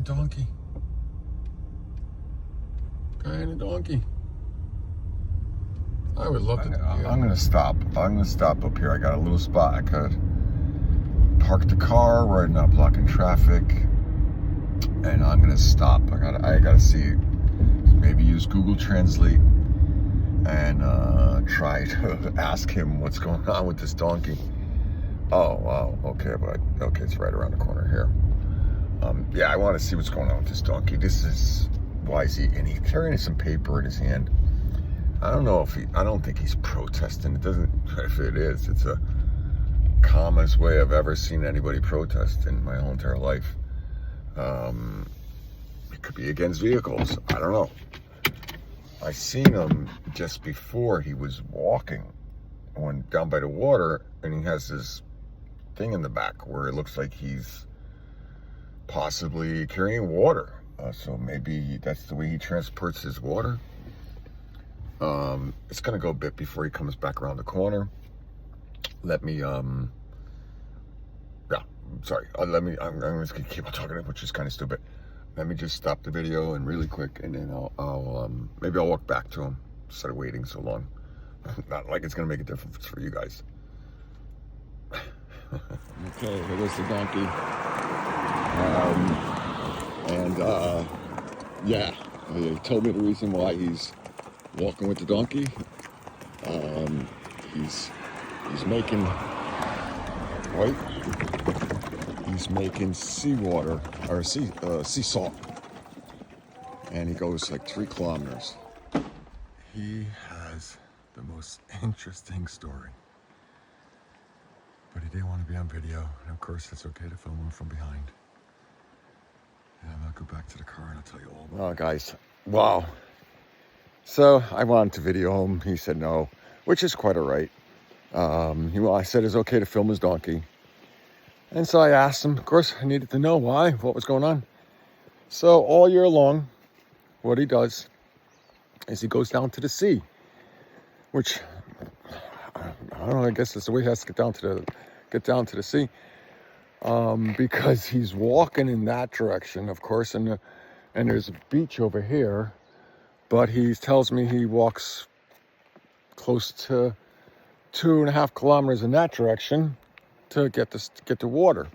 donkey. Guy and a donkey. I would love to. I'm gonna stop. I'm gonna stop up here. I got a little spot I could park the car right now, blocking traffic, and I'm gonna stop. I gotta see. Maybe use Google Translate and try to ask him what's going on with this donkey. Oh wow. Okay, but okay, it's right around the corner here. Yeah, I want to see what's going on with this donkey. Why is he? And he's carrying some paper in his hand. I don't know if I don't think he's protesting. It doesn't, if it is, it's a calmest way I've ever seen anybody protest in my whole entire life. It could be against vehicles. I don't know. I seen him just before he was walking, went down by the water, and he has this thing in the back where it looks like he's possibly carrying water. So maybe that's the way he transports his water. It's gonna go a bit before he comes back around the corner. Let me, I'm just gonna keep on talking, which is kind of stupid. Let me just stop the video and really quick, and then maybe I'll walk back to him instead of waiting so long. Not like it's gonna make a difference for you guys. Okay, here goes the donkey. Yeah, he told me the reason why he's walking with the donkey. He's making, right? He's making seawater, or sea salt. And he goes like 3 kilometers. He has the most interesting story. But he didn't want to be on video, and of course it's okay to film him from behind. And I'll go back to the car and I'll tell you all about it. Oh, guys, wow. So I wanted to video him. He said no, which is quite all right. I said it's okay to film his donkey. And so I asked him, of course, I needed to know why, what was going on. So all year long, what he does is he goes down to the sea, which, I don't know, I guess that's the way he has to get down to the sea. Because he's walking in that direction, of course, and there's a beach over here, but he tells me he walks close to 2.5 kilometers in that direction to get the water,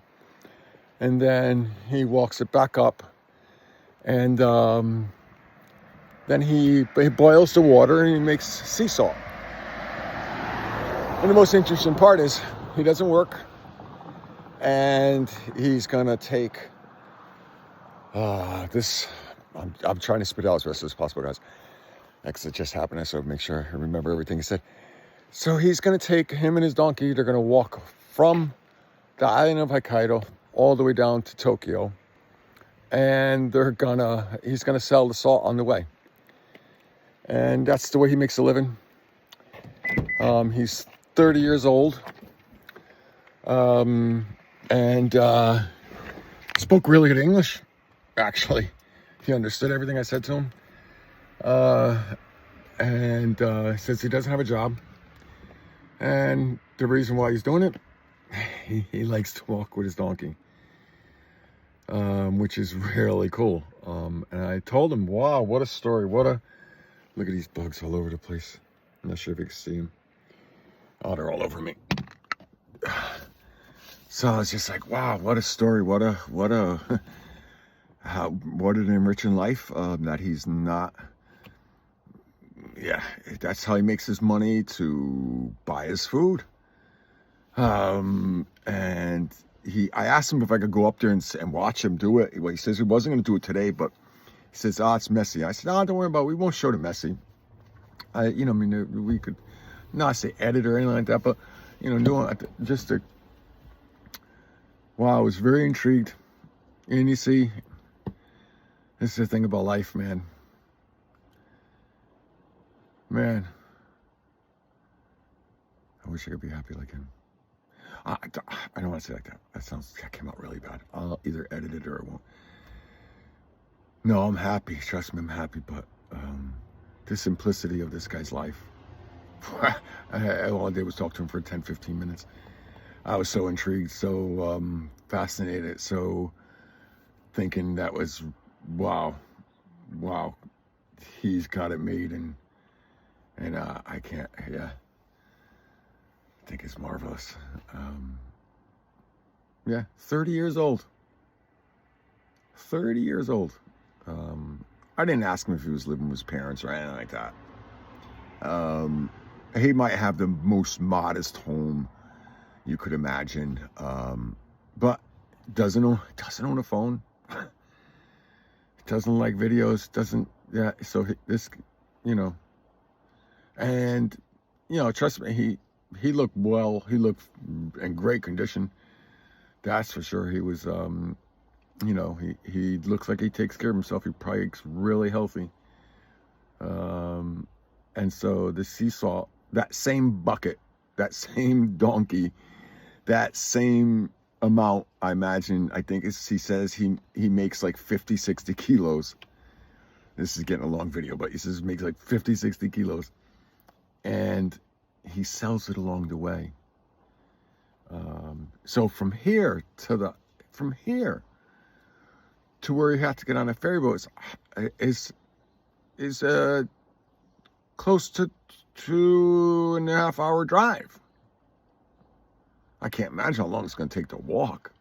and then he walks it back up, and then he boils the water and he makes sea salt. And the most interesting part is he doesn't work. And he's gonna take this. I'm trying to spit out as best as possible, guys, because it just happened. So make sure I remember everything he said. So he's gonna take him and his donkey. They're gonna walk from the island of Hokkaido all the way down to Tokyo, and he's gonna sell the salt on the way. And that's the way he makes a living. He's 30 years old. And spoke really good English, actually. He understood everything I said to him. And says he doesn't have a job. And the reason why he's doing it, he likes to walk with his donkey, which is really cool. And I told him, wow, what a story. Look at these bugs all over the place. I'm not sure if you can see them. Oh, they're all over me. So I was just like, wow, what a story, what an enriching life, that he's not, that's how he makes his money to buy his food. And I asked him if I could go up there and watch him do it. Well, he says he wasn't going to do it today, but he says, it's messy. I said, no, don't worry about it. We won't show the messy. We could not say edit or anything like that, but, doing just to, wow, I was very intrigued. And you see, this is the thing about life, man. Man, I wish I could be happy like him. I don't want to say like that. That came out really bad. I'll either edit it or I won't. No, I'm happy. Trust me, I'm happy. But the simplicity of this guy's life. All I did was talk to him for 10-15 minutes. I was so intrigued, so fascinated, so thinking that was, wow, wow, he's got it made, and I can't, yeah, I think it's marvelous. Yeah, 30 years old. 30 years old. I didn't ask him if he was living with his parents or anything like that. He might have the most modest home you could imagine, but doesn't own a phone. Doesn't like videos. Doesn't, yeah. So this, you know, and you know, trust me, he looked well. He looked in great condition. That's for sure. He was, you know, he looks like he takes care of himself. He probably looks really healthy. And so the seesaw, that same bucket, that same donkey, that same amount, I imagine, I think he says he makes like 50, 60 kilos. This is getting a long video, but he says he makes like 50, 60 kilos. And he sells it along the way. So from here to where you have to get on a ferry boat is close to 2.5 hour drive. I can't imagine how long it's going to take to walk.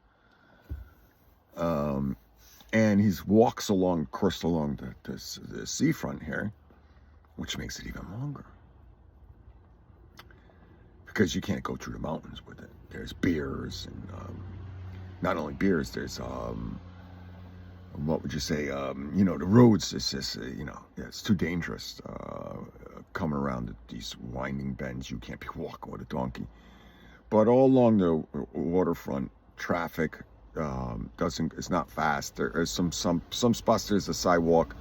And he walks along, of course, along the seafront here, which makes it even longer. Because you can't go through the mountains with it. There's beers, and not only beers, there's, what would you say, you know, the roads, it's just, you know, yeah, it's too dangerous coming around these winding bends. You can't be walking with a donkey. But all along the waterfront, traffic it's not fast. There are some spots there's a sidewalk,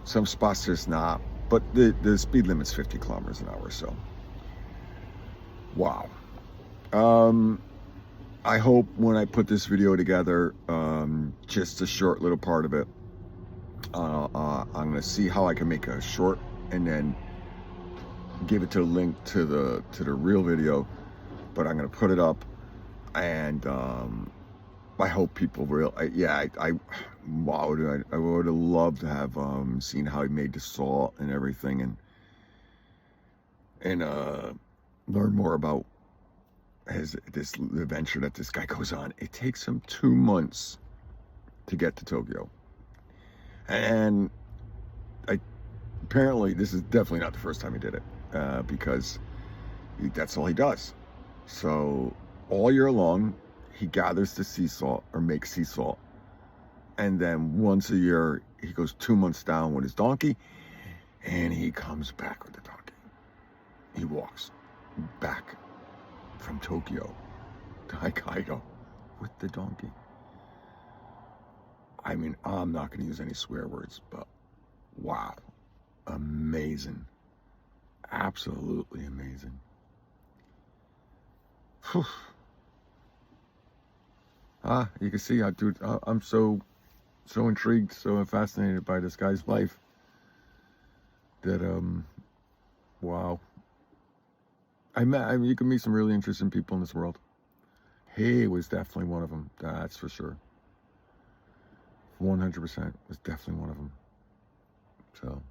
some spots there's not. But the speed limit's 50 kilometers an hour, so. Wow. I hope when I put this video together, just a short little part of it, I'm gonna see how I can make a short and then give it to a link to the real video. But I'm gonna put it up, and I hope people wow, dude, I would have loved to have seen how he made the saw and everything, and learn more about this adventure that this guy goes on. It takes him 2 months to get to Tokyo, and apparently this is definitely not the first time he did it, because that's all he does. So all year long he gathers the sea salt, or makes sea salt, and then once a year he goes 2 months down with his donkey, and he comes back with the donkey. He walks back from Tokyo to Hokkaido with the donkey. I mean, I'm not going to use any swear words, but wow, amazing, absolutely amazing. Whew. You can see, dude, I'm so intrigued, so fascinated by this guy's life that wow. I mean, you can meet some really interesting people in this world. He was definitely one of them. That's for sure. 100% was definitely one of them. So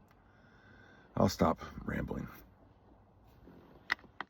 I'll stop rambling.